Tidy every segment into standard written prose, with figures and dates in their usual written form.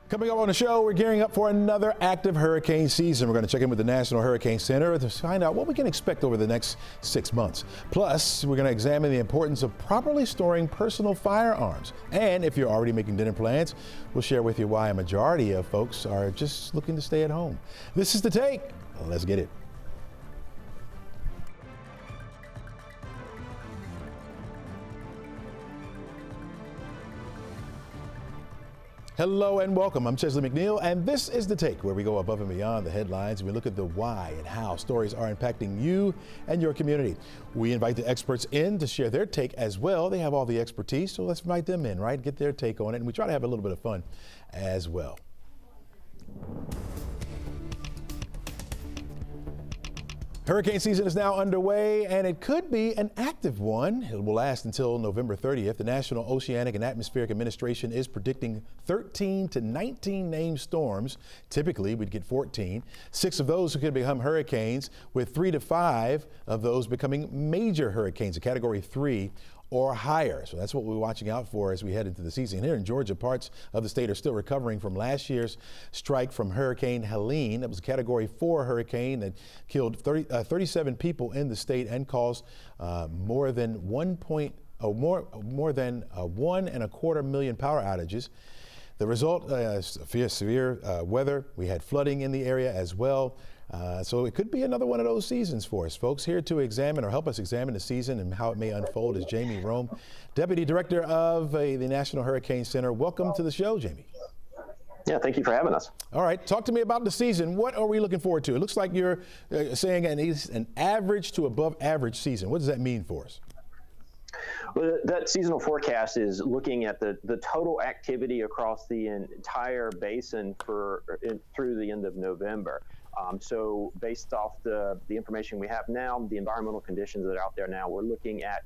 Coming up on the show, we're gearing up for another active hurricane season. We're going to check in with the National Hurricane Center to find out what we can expect over the next 6 months. Plus, we're going to examine the importance of properly storing personal firearms. And if you're already making dinner plans, we'll share with you why a majority of folks are just looking to stay at home. This is The Take. Let's get it. Hello and welcome. I'm Chesley McNeil, and this is The Take, where we go above and beyond the headlines and we look at the why and how stories are impacting you and your community. We invite the experts in to share their take as well. They have all the expertise, so let's invite them in, right? Get their take on it, and we try to have a little bit of fun as well. Hurricane season is now underway, and it could be an active one. It will last until November 30th. The National Oceanic and Atmospheric Administration is predicting 13 to 19 named storms. Typically, we'd get 14. 6 of those could become hurricanes, with 3 to 5 of those becoming major hurricanes, a Category 3 or higher. So that's what we're watching out for as we head into the season. Here in Georgia, parts of the state are still recovering from last year's strike from Hurricane Helene. That was a Category 4 hurricane that killed 37 people in the state and caused more than 1.25 million power outages. The result, severe weather. We had flooding in the area as well. So it could be another one of those seasons for us, folks. Here to examine or help us examine the season and how it may unfold is Jamie Rome, Deputy Director of the National Hurricane Center. Welcome to the show, Jamie. Yeah, thank you for having us. All right, talk to me about the season. What are we looking forward to? It looks like you're saying an average to above average season. What does that mean for us? Well, that seasonal forecast is looking at the total activity across the entire basin through the end of November. So based off the information we have now, the environmental conditions that are out there now, we're looking at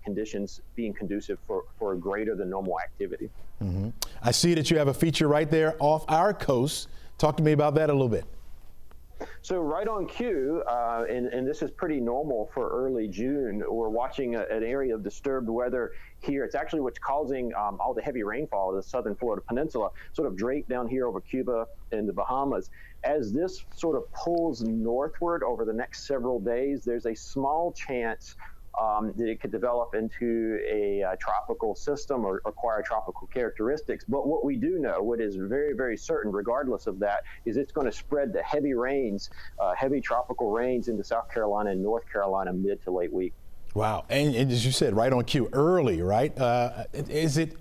conditions being conducive for greater than normal activity. Mm-hmm. I see that you have a feature right there off our coast. Talk to me about that a little bit. So right on cue, and this is pretty normal for early June, we're watching an area of disturbed weather here. It's actually what's causing all the heavy rainfall of the southern Florida peninsula, sort of draped down here over Cuba and the Bahamas. As this sort of pulls northward over the next several days, there's a small chance that it could develop into a tropical system or acquire tropical characteristics. But what we do know, what is very, very certain, regardless of that, is it's going to spread the heavy rains, heavy tropical rains into South Carolina and North Carolina mid to late week. Wow. And as you said, right on cue, early, right? Is it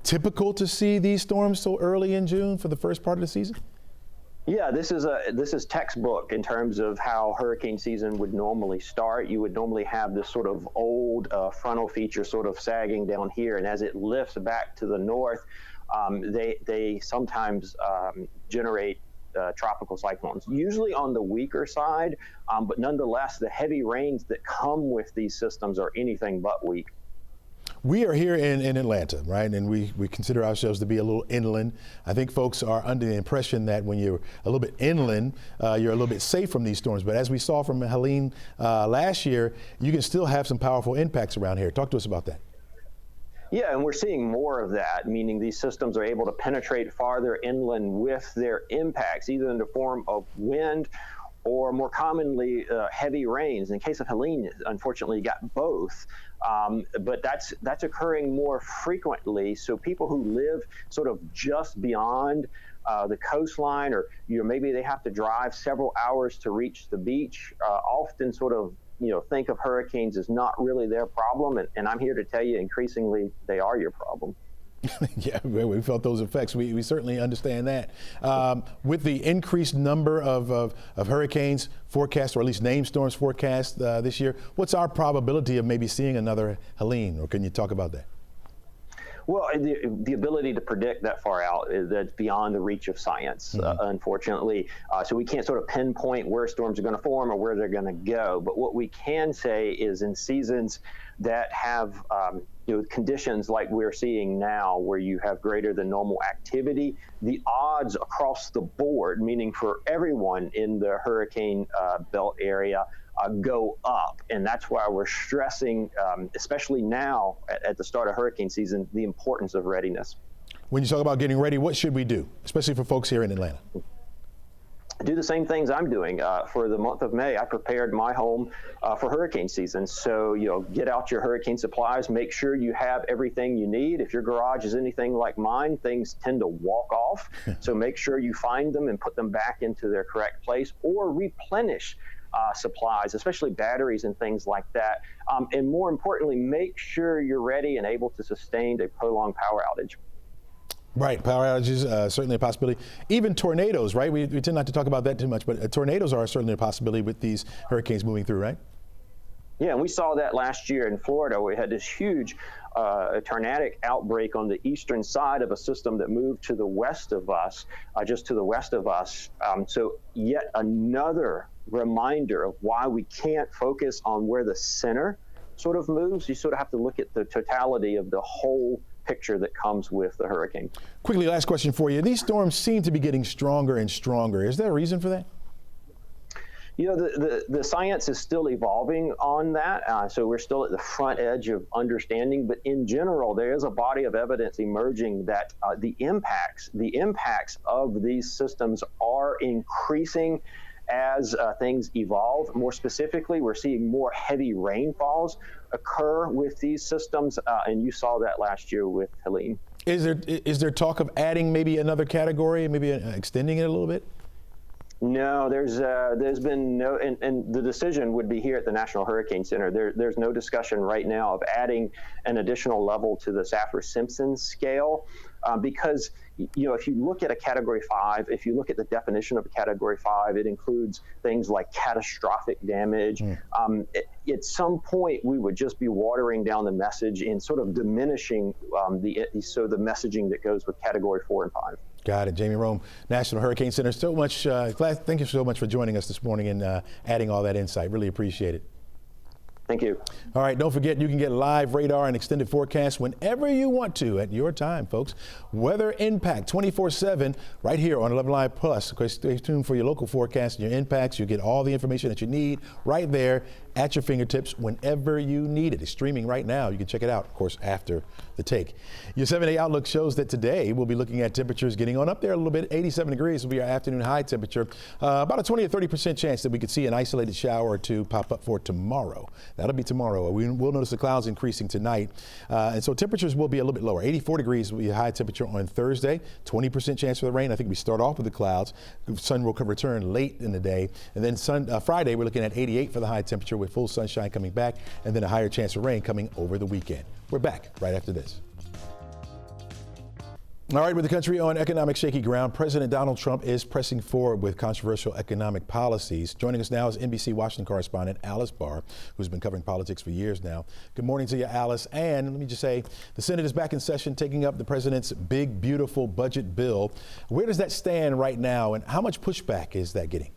typical to see these storms so early in June for the first part of the season? Yeah, this is textbook in terms of how hurricane season would normally start. You would normally have this sort of old frontal feature sort of sagging down here, and as it lifts back to the north, they sometimes generate tropical cyclones, usually on the weaker side, but nonetheless, the heavy rains that come with these systems are anything but weak. We are here in Atlanta, right? And we consider ourselves to be a little inland. I think folks are under the impression that when you're a little bit inland, you're a little bit safe from these storms. But as we saw from Helene last year, you can still have some powerful impacts around here. Talk to us about that. Yeah, and we're seeing more of that, meaning these systems are able to penetrate farther inland with their impacts, either in the form of wind or more commonly heavy rains. In the case of Helene, unfortunately, you got both. But that's occurring more frequently. So people who live sort of just beyond the coastline, or maybe they have to drive several hours to reach the beach, often sort of think of hurricanes as not really their problem. And I'm here to tell you, increasingly, they are your problem. Yeah, we felt those effects. We certainly understand that. With the increased number of hurricanes forecast, or at least named storms forecast this year, what's our probability of maybe seeing another Helene, or can you talk about that? Well, the ability to predict that far out, that's beyond the reach of science, unfortunately. So we can't sort of pinpoint where storms are going to form or where they're going to go. But what we can say is in seasons that have conditions like we're seeing now, where you have greater than normal activity, the odds across the board, meaning for everyone in the hurricane belt area, go up. And that's why we're stressing, especially now at the start of hurricane season, the importance of readiness. When you talk about getting ready, what should we do, especially for folks here in Atlanta? Do the same things I'm doing. For the month of May, I prepared my home for hurricane season. So, get out your hurricane supplies, make sure you have everything you need. If your garage is anything like mine, things tend to walk off. So make sure you find them and put them back into their correct place, or replenish supplies, especially batteries and things like that. And more importantly, make sure you're ready and able to sustain a prolonged power outage. Right, power outages, certainly a possibility. Even tornadoes, right? We tend not to talk about that too much, but tornadoes are certainly a possibility with these hurricanes moving through, right? Yeah, and we saw that last year in Florida. We had this huge tornadic outbreak on the eastern side of a system that moved to the west of us, just to the west of us. So yet another reminder of why we can't focus on where the center sort of moves. You sort of have to look at the totality of the whole picture that comes with the hurricane. Quickly, last question for you. These storms seem to be getting stronger and stronger. Is there a reason for that? The science is still evolving on that, so we're still at the front edge of understanding. But in general, there is a body of evidence emerging that the impacts of these systems are increasing as things evolve. More specifically, we're seeing more heavy rainfalls occur with these systems, and you saw that last year with Helene. Is there talk of adding maybe another category, maybe extending it a little bit? No, there's been no, and the decision would be here at the National Hurricane Center. There's no discussion right now of adding an additional level to the Saffir-Simpson scale, because if you look at a Category 5, if you look at the definition of a Category 5, it includes things like catastrophic damage. At some point, we would just be watering down the message and sort of diminishing the messaging that goes with Category 4 and 5. Got it. Jamie Rome, National Hurricane Center. Thank you so much for joining us this morning and adding all that insight. Really appreciate it. Thank you. All right, don't forget you can get live radar and extended forecast whenever you want to at your time, folks. Weather Impact 24/7 right here on 11Alive Plus. Stay tuned for your local forecast and your impacts. You get all the information that you need right there at your fingertips whenever you need it. It's streaming right now. You can check it out, of course, after the take. Your 7-day outlook shows that today we'll be looking at temperatures getting on up there a little bit. 87 degrees will be our afternoon high temperature. About a 20 or 30% chance that we could see an isolated shower or two pop up for tomorrow. That'll be tomorrow. We'll notice the clouds increasing tonight. And so temperatures will be a little bit lower. 84 degrees will be a high temperature on Thursday. 20% chance for the rain. I think we start off with the clouds. The sun will return late in the day. And then Friday, we're looking at 88 for the high temperature with full sunshine coming back, and then a higher chance of rain coming over the weekend. We're back right after this. All right, with the country on economic shaky ground, President Donald Trump is pressing forward with controversial economic policies. Joining us now is NBC Washington correspondent Alice Barr, who's been covering politics for years now. Good morning to you, Alice. And let me just say, the Senate is back in session, taking up the president's big, beautiful budget bill. Where does that stand right now, and how much pushback is that getting?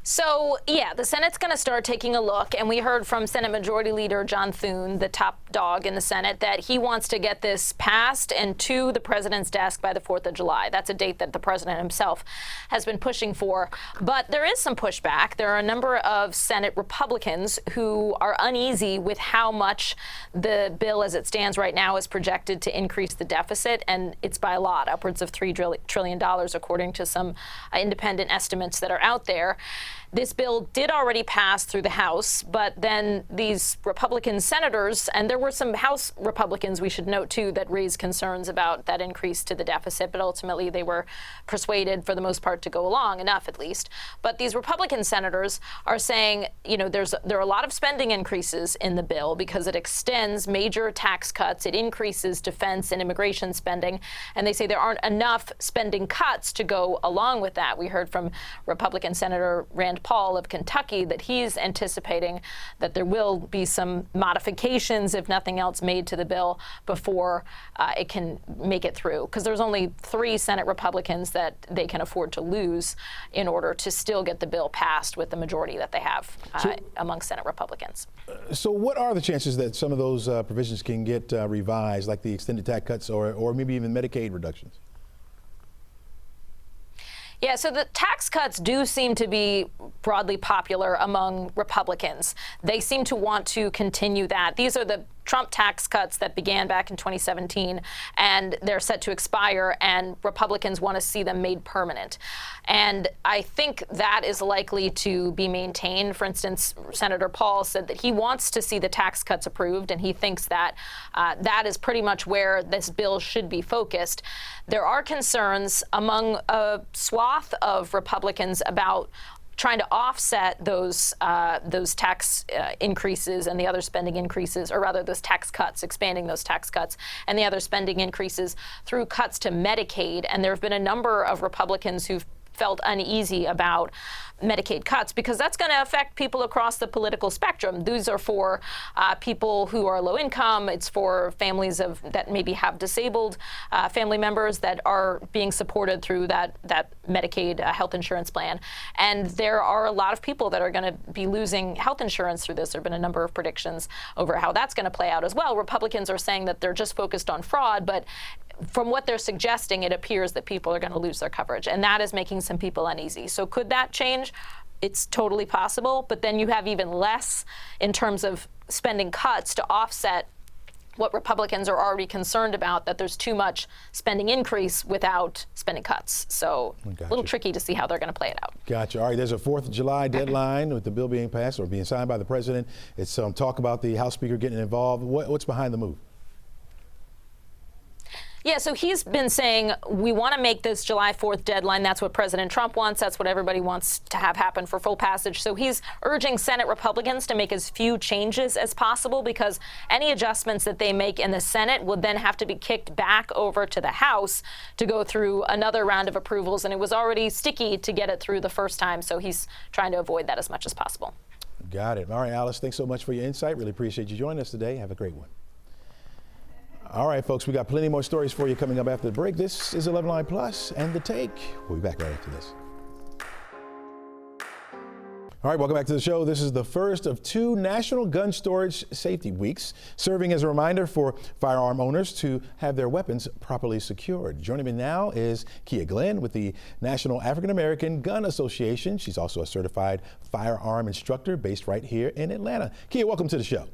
So, yeah, the Senate's going to start taking a look, and we heard from Senate Majority Leader John Thune, the top dog in the Senate, that he wants to get this passed and to the president's desk by the 4th of July. That's a date that the president himself has been pushing for. But there is some pushback. There are a number of Senate Republicans who are uneasy with how much the bill as it stands right now is projected to increase the deficit, and it's by a lot, upwards of $3 trillion, according to some independent estimates that are out there. This bill did already pass through the House, but then these Republican senators, and there were some House Republicans, we should note, too, that raised concerns about that increase to the deficit, but ultimately they were persuaded, for the most part, to go along, enough at least. But these Republican senators are saying, there are a lot of spending increases in the bill because it extends major tax cuts, it increases defense and immigration spending, and they say there aren't enough spending cuts to go along with that. We heard from Republican Senator Rand Paul of Kentucky that he's anticipating that there will be some modifications, if nothing else, made to the bill before it can make it through, because there's only 3 Senate Republicans that they can afford to lose in order to still get the bill passed with the majority that they have among Senate Republicans. So what are the chances that some of those provisions can get revised, like the extended tax cuts or maybe even Medicaid reductions? Yeah, so the tax cuts do seem to be broadly popular among Republicans. They seem to want to continue that. These are the Trump tax cuts that began back in 2017, and they're set to expire, and Republicans want to see them made permanent. And I think that is likely to be maintained. For instance, Senator Paul said that he wants to see the tax cuts approved, and he thinks that that is pretty much where this bill should be focused. There are concerns among a swath of Republicans about trying to offset those tax increases and the other spending increases, or rather those tax cuts, expanding those tax cuts and the other spending increases through cuts to Medicaid. And there have been a number of Republicans who've felt uneasy about Medicaid cuts because that's going to affect people across the political spectrum. These are for people who are low income. It's for families that maybe have disabled family members that are being supported through that Medicaid health insurance plan. And there are a lot of people that are going to be losing health insurance through this. There have been a number of predictions over how that's going to play out as well. Republicans are saying that they're just focused on fraud, but from what they're suggesting, it appears that people are going to lose their coverage, and that is making some people uneasy. So could that change? It's totally possible, but then you have even less in terms of spending cuts to offset what Republicans are already concerned about, that there's too much spending increase without spending cuts. So a little tricky to see how they're going to play it out. Gotcha. All right, there's a 4th of July deadline with the bill being passed or being signed by the president. It's talk about the House Speaker getting involved. What's behind the move? Yeah, so he's been saying we want to make this July 4th deadline. That's what President Trump wants. That's what everybody wants to have happen for full passage. So he's urging Senate Republicans to make as few changes as possible, because any adjustments that they make in the Senate would then have to be kicked back over to the House to go through another round of approvals. And it was already sticky to get it through the first time. So he's trying to avoid that as much as possible. Got it. All right, Alice, thanks so much for your insight. Really appreciate you joining us today. Have a great one. All right, folks, we got plenty more stories for you coming up after the break. This is 11Alive Plus and The Take. We'll be back right after this. All right, welcome back to the show. This is the first of 2 National Gun Storage Safety Weeks, serving as a reminder for firearm owners to have their weapons properly secured. Joining me now is Kia Glenn with the National African American Gun Association. She's also a certified firearm instructor based right here in Atlanta. Kia, welcome to the show.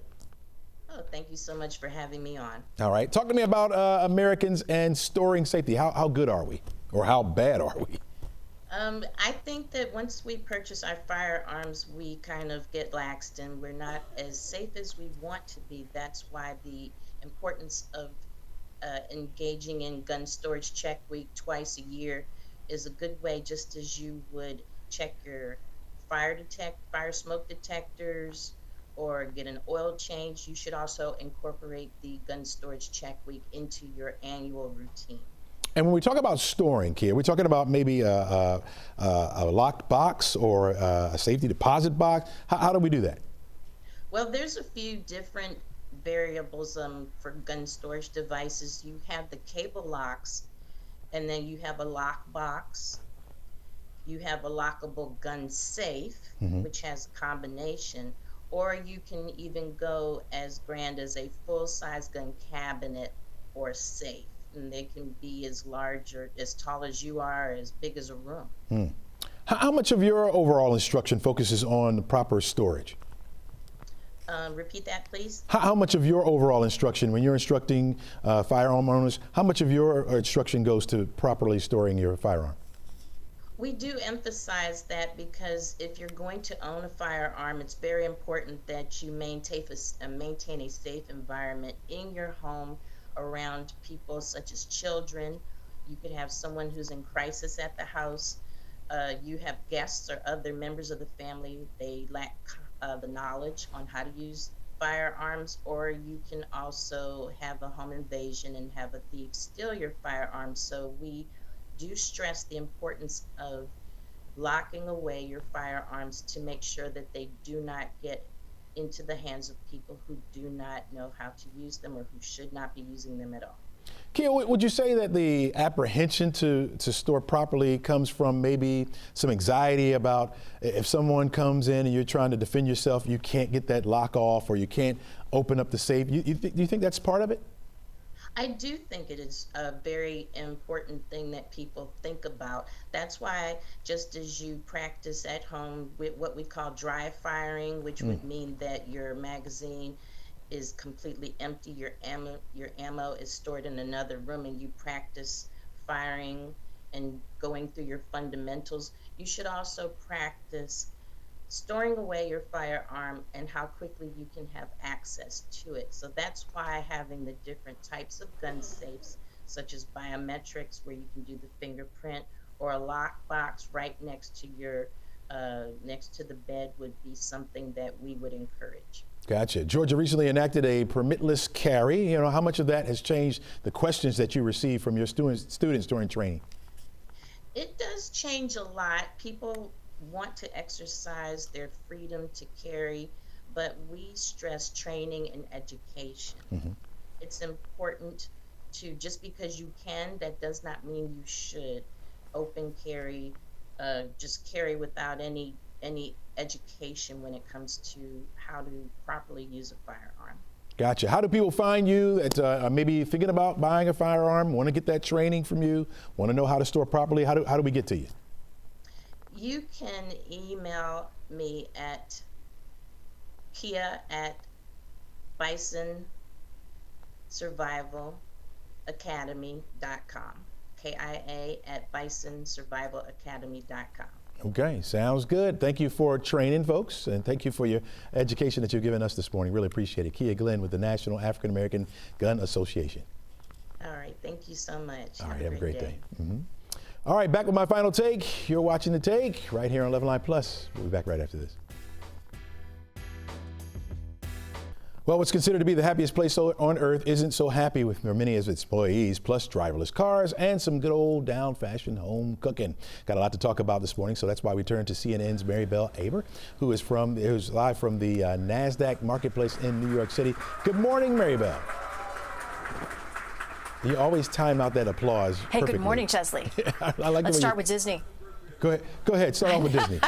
Oh, thank you so much for having me on. All right. Talk to me about Americans and storing safety. How good are we? Or how bad are we? I think that once we purchase our firearms, we kind of get laxed and we're not as safe as we want to be. That's why the importance of engaging in gun storage check week twice a year is a good way, just as you would check your fire smoke detectors, or get an oil change. You should also incorporate the gun storage check week into your annual routine. And when we talk about storing, Kia, we're talking about maybe a locked box or a safety deposit box. How do we do that? Well, there's a few different variables for gun storage devices. You have the cable locks, and then you have a lock box. You have a lockable gun safe, which has a combination. Or you can even go as grand as a full-size gun cabinet or safe. And they can be as large or as tall as you are, as big as a room. How much of your overall instruction focuses on the proper storage? Repeat that, please. How much of your overall instruction, when you're instructing firearm owners, how much of your instruction goes to properly storing your firearm? We do emphasize that because if you're going to own a firearm, it's very important that you maintain a safe environment in your home around people such as children. You could have someone who's in crisis at the house. You have guests or other members of the family. They lack the knowledge on how to use firearms, or you can also have a home invasion and have a thief steal your firearms. So we do stress the importance of locking away your firearms to make sure that they do not get into the hands of people who do not know how to use them or who should not be using them at all. Kia, would you say that the apprehension to store properly comes from maybe some anxiety about if someone comes in and you're trying to defend yourself, you can't get that lock off or you can't open up the safe? Do you think that's part of it? I do think it is a very important thing that people think about. That's why, just as you practice at home with what we call dry firing, which would mean that your magazine is completely empty. Your ammo is stored in another room, and you practice firing and going through your fundamentals. You should also practice storing away your firearm and how quickly you can have access to it. So that's why having the different types of gun safes, such as biometrics, where you can do the fingerprint, or a lock box right next to your next to the bed, would be something that we would encourage. Gotcha. Georgia recently enacted a permitless carry. You know, how much of that has changed the questions that you receive from your students during training? It does change a lot. People want to exercise their freedom to carry, but we stress training and education. It's important to, just because you can, that does not mean you should open carry, just carry without any education when it comes to how to properly use a firearm. Gotcha. How do people find you that are maybe thinking about buying a firearm, want to get that training from you, want to know how to store properly? How do we get to you? You can email me at kia@bisonsurvivalacademy.com. KIA@bisonsurvivalacademy.com. Okay, sounds good. Thank you for training, folks, and thank you for your education that you've given us this morning. Really appreciate it. Kia Glenn with the National African American Gun Association. All right, thank you so much. All right, have a great day. All right, back with my final take. You're watching The Take right here on 11Alive Plus. We'll be back right after this. Well, what's considered to be the happiest place on earth isn't so happy with many of its employees, plus driverless cars and some good old down-fashioned home cooking. Got a lot to talk about this morning, so that's why we turn to CNN's Maribel Aber, who's live from the NASDAQ marketplace in New York City. Good morning, Maribel. You always time out that applause Hey, perfectly. good morning, Chesley. I like Let's start with Disney. Go ahead. Start off with Disney.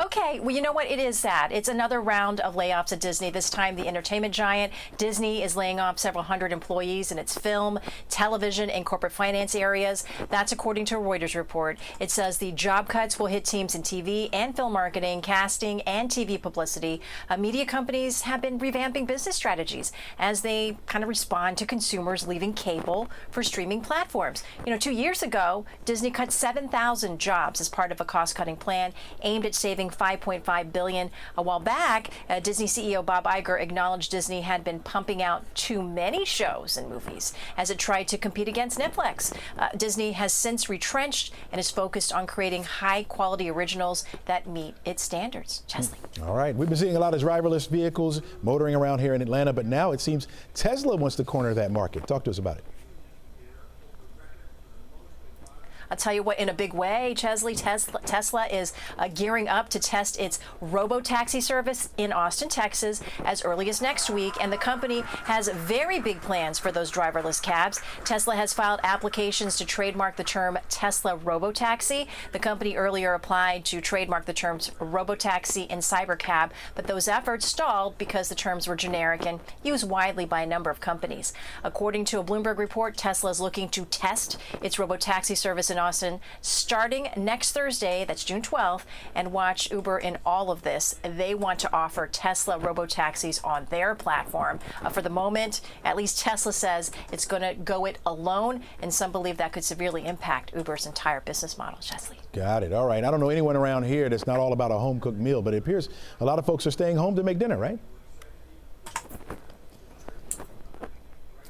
Okay, well, you know what? It is sad. It's another round of layoffs at Disney. This time, the entertainment giant Disney is laying off several hundred employees in its film, television, and corporate finance areas. That's according to a Reuters report. It says the job cuts will hit teams in TV and film marketing, casting, and TV publicity. Media companies have been revamping business strategies as they kind of respond to consumers leaving cable for streaming platforms. 2 years ago, Disney cut 7,000 jobs as part of a cost-cutting plan aimed at saving $5.5 billion. A while back, Disney CEO Bob Iger acknowledged Disney had been pumping out too many shows and movies as it tried to compete against Netflix. Disney has since retrenched and is focused on creating high-quality originals that meet its standards. Chesley. All right. We've been seeing a lot of driverless vehicles motoring around here in Atlanta, but now it seems Tesla wants to corner that market. Talk to us about it. I'll tell you what, in a big way, Chesley, Tesla is gearing up to test its robo-taxi service in Austin, Texas, as early as next week. And the company has very big plans for those driverless cabs. Tesla has filed applications to trademark the term Tesla robo-taxi. The company earlier applied to trademark the terms robo-taxi and cybercab, but those efforts stalled because the terms were generic and used widely by a number of companies. According to a Bloomberg report, Tesla is looking to test its robo-taxi service in Austin starting next Thursday, that's June 12th, and watch Uber in all of this. They want to offer Tesla robo-taxis on their platform. For the moment, at least Tesla says it's going to go it alone, and some believe that could severely impact Uber's entire business model. Chesley. Got it. All right. I don't know anyone around here that's not all about a home-cooked meal, but it appears a lot of folks are staying home to make dinner, right?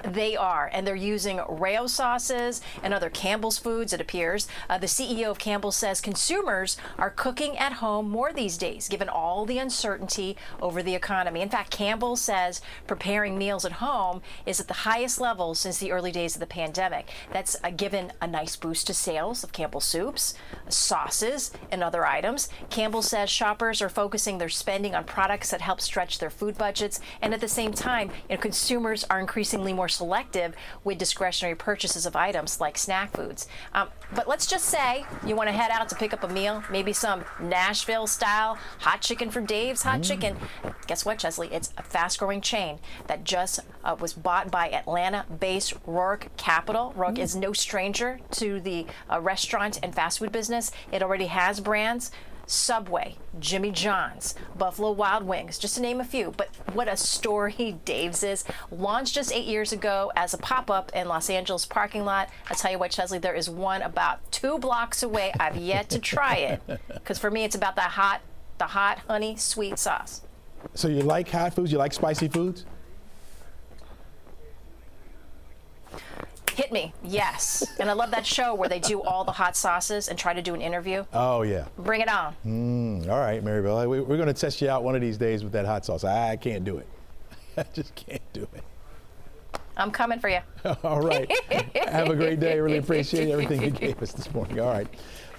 They are, and they're using Rayo sauces and other Campbell's foods, it appears. The CEO of Campbell says consumers are cooking at home more these days, given all the uncertainty over the economy. In fact, Campbell says preparing meals at home is at the highest level since the early days of the pandemic. That's given a nice boost to sales of Campbell soups, sauces, and other items. Campbell says shoppers are focusing their spending on products that help stretch their food budgets, and at the same time, consumers are increasingly more selective with discretionary purchases of items like snack foods. But let's just say you want to head out to pick up a meal, maybe some Nashville-style hot chicken from Dave's Hot Chicken. Guess what, Chesley? It's a fast-growing chain that just was bought by Atlanta-based Rourke Capital. Rourke is no stranger to the restaurant and fast food business. It already has brands Subway, Jimmy John's, Buffalo Wild Wings, just to name a few. But what a story Dave's is. Launched just 8 years ago as a pop-up in Los Angeles parking lot. I'll tell you what, Chesley, there is one about 2 blocks away. I've yet to try it because for me it's about the hot honey sweet sauce. So you like hot foods? You like spicy foods? Hit me, yes. And I love that show where they do all the hot sauces and try to do an interview. Oh, yeah. Bring it on. All right, Maribel. We're going to test you out one of these days with that hot sauce. I can't do it. I just can't do it. I'm coming for you. All right. Have a great day. Really appreciate everything you gave us this morning. All right.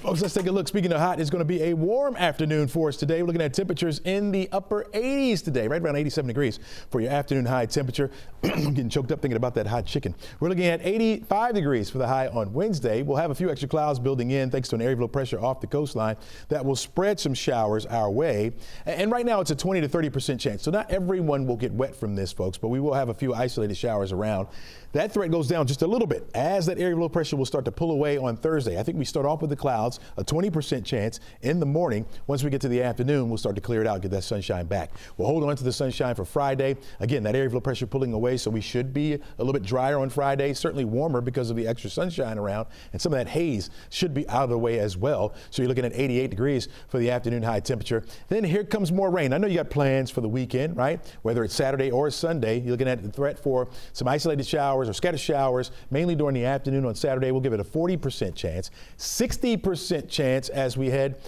Folks, let's take a look. Speaking of hot, it's going to be a warm afternoon for us today. We're looking at temperatures in the upper 80s today, right around 87 degrees for your afternoon high temperature. I'm getting choked up thinking about that hot chicken. We're looking at 85 degrees for the high on Wednesday. We'll have a few extra clouds building in thanks to an area of low pressure off the coastline that will spread some showers our way. And right now it's a 20 to 30% chance. So not everyone will get wet from this, folks, but we will have a few isolated showers around. That threat goes down just a little bit as that area of low pressure will start to pull away on Thursday. I think we start off with the clouds, a 20% chance in the morning. Once we get to the afternoon, we'll start to clear it out, get that sunshine back. We'll hold on to the sunshine for Friday. Again, that area of low pressure pulling away, so we should be a little bit drier on Friday, certainly warmer because of the extra sunshine around, and some of that haze should be out of the way as well. So you're looking at 88 degrees for the afternoon high temperature. Then here comes more rain. I know you got plans for the weekend, right? Whether it's Saturday or Sunday, you're looking at the threat for some isolated showers or scattered showers, mainly during the afternoon on Saturday. We'll give it a 40% chance, 60% chance as we head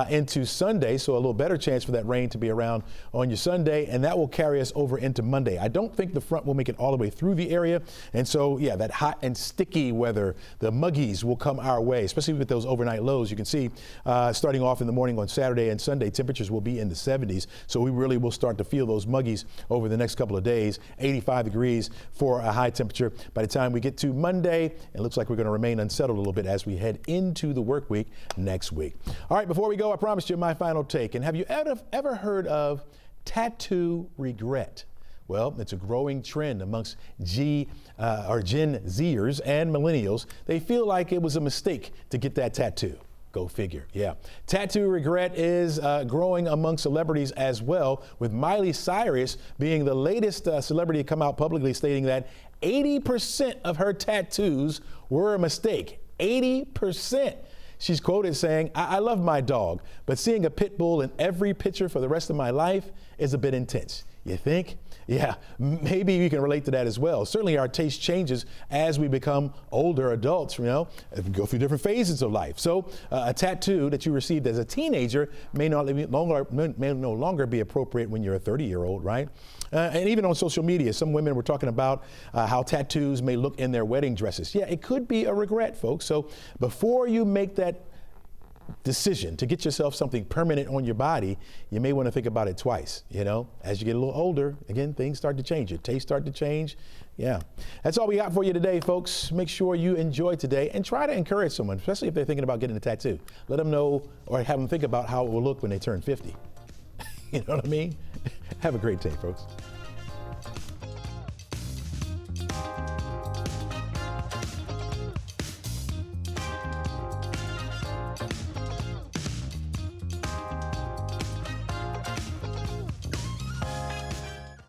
into Sunday. So a little better chance for that rain to be around on your Sunday, and that will carry us over into Monday. I don't think the front will make it all the way through the area. And so, yeah, that hot and sticky weather, the muggies will come our way, especially with those overnight lows. You can see starting off in the morning on Saturday and Sunday, temperatures will be in the 70s. So we really will start to feel those muggies over the next couple of days. 85 degrees for a high temperature. By the time we get to Monday, it looks like we're going to remain unsettled a little bit as we head into the work week next week. All right, before we go, I promised you my final take. And have you ever heard of tattoo regret? Well, it's a growing trend amongst Gen Zers and millennials. They feel like it was a mistake to get that tattoo. Go figure. Yeah. Tattoo regret is growing among celebrities as well, with Miley Cyrus being the latest celebrity to come out publicly stating that 80% of her tattoos were a mistake. 80%. She's quoted saying, I love my dog, but seeing a pit bull in every picture for the rest of my life is a bit intense. You think? Yeah, maybe you can relate to that as well. Certainly our taste changes as we become older adults, you know, go through different phases of life. So a tattoo that you received as a teenager may no longer be appropriate when you're a 30-year-old, right? And even on social media, some women were talking about how tattoos may look in their wedding dresses. Yeah, it could be a regret, folks. So before you make that decision to get yourself something permanent on your body, you may want to think about it twice. You know, as you get a little older, again, things start to change. Your tastes start to change. Yeah, that's all we got for you today, folks. Make sure you enjoy today and try to encourage someone, especially if they're thinking about getting a tattoo. Let them know or have them think about how it will look when they turn 50. You know what I mean? Have a great day, folks.